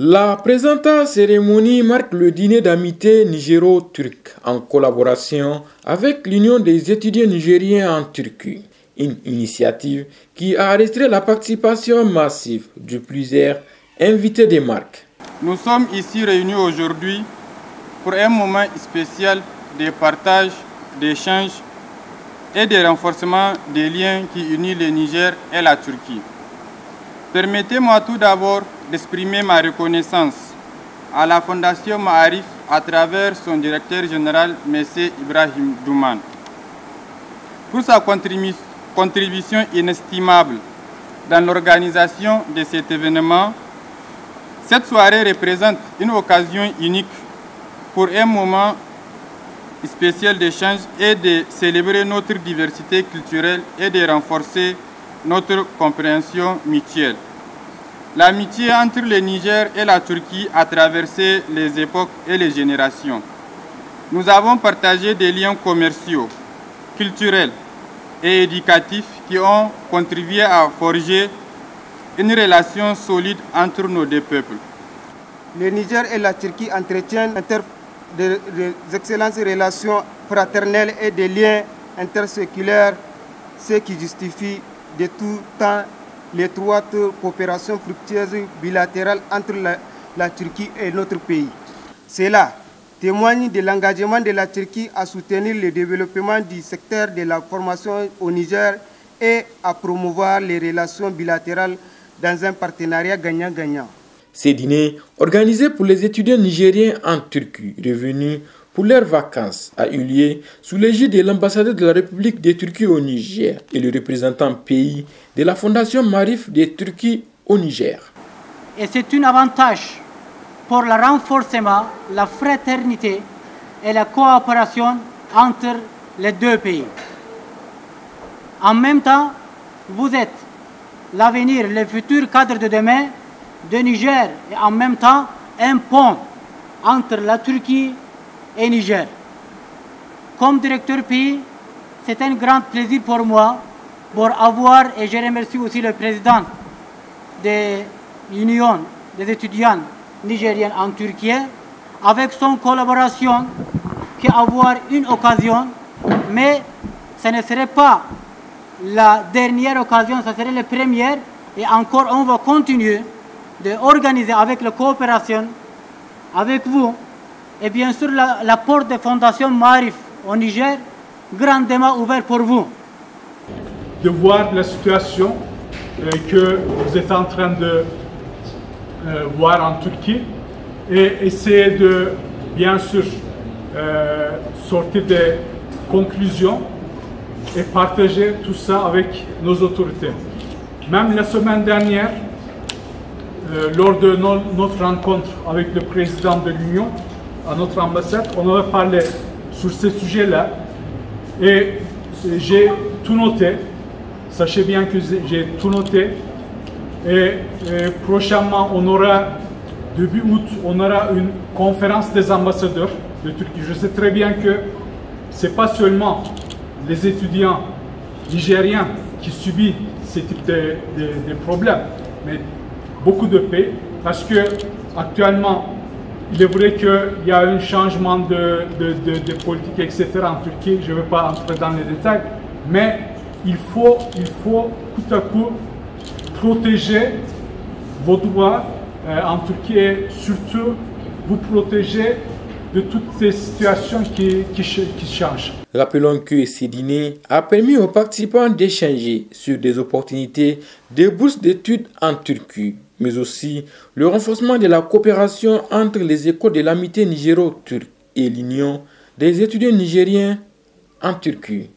La présente cérémonie marque le dîner d'amitié nigéro-turc en collaboration avec l'Union des étudiants nigériens en Turquie, une initiative qui a enregistré la participation massive de plusieurs invités des marques. Nous sommes ici réunis aujourd'hui pour un moment spécial de partage, d'échange et de renforcement des liens qui unissent le Niger et la Turquie. Permettez-moi tout d'abord d'exprimer ma reconnaissance à la Fondation Ma'arif à travers son directeur général, M. Ibrahim Douman, pour sa contribution inestimable dans l'organisation de cet événement. Cette soirée représente une occasion unique pour un moment spécial d'échange et de célébrer notre diversité culturelle et de renforcer notre compréhension mutuelle. L'amitié entre le Niger et la Turquie a traversé les époques et les générations. Nous avons partagé des liens commerciaux, culturels et éducatifs qui ont contribué à forger une relation solide entre nos deux peuples. Le Niger et la Turquie entretiennent des excellentes relations fraternelles et des liens interséculaires, ce qui justifie de tout temps l'étroite coopération fructueuse bilatérale entre la Turquie et notre pays. Cela témoigne de l'engagement de la Turquie à soutenir le développement du secteur de la formation au Niger et à promouvoir les relations bilatérales dans un partenariat gagnant-gagnant. Ces dîners, organisés pour les étudiants nigériens en Turquie revenus pour leurs vacances, a eu lieu sous l'égide de l'ambassadeur de la République de Turquie au Niger et le représentant pays de la Fondation Ma'arif de Turquie au Niger. Et c'est un avantage pour le renforcement, la fraternité et la coopération entre les deux pays. En même temps, vous êtes l'avenir, le futur cadre de demain de Niger et en même temps un pont entre la Turquie et Niger. Comme directeur pays, c'est un grand plaisir pour moi pour avoir, et je remercie aussi le président de l'Union des étudiants nigériens en Turquie, avec son collaboration, qui avoir une occasion, mais ce ne serait pas la dernière occasion, ce serait la première, et encore on va continuer d'organiser avec la coopération avec vous, et bien sûr la porte de Fondation Ma'arif au Niger, grandement ouverte pour vous. De voir la situation que vous êtes en train de voir en Turquie et essayer de, bien sûr, sortir des conclusions et partager tout ça avec nos autorités. Même la semaine dernière, lors de notre rencontre avec le président de l'Union, à notre ambassade, on avait parlé sur ce sujet-là et j'ai tout noté. Sachez bien que j'ai tout noté et prochainement, on aura, début août, on aura une conférence des ambassadeurs de Turquie. Je sais très bien que ce n'est pas seulement les étudiants nigériens qui subissent ce type de problèmes, mais beaucoup de pays, parce que actuellement, il est vrai qu'il y a un changement de politique, etc. en Turquie. Je ne vais pas entrer dans les détails, mais il faut coup à coup protéger vos droits en Turquie et surtout vous protéger de toutes ces situations qui changent. Rappelons que ce dîner a permis aux participants d'échanger sur des opportunités de bourses d'études en Turquie, mais aussi le renforcement de la coopération entre les écoles de l'amitié nigéro-turque et l'Union des étudiants nigériens en Turquie.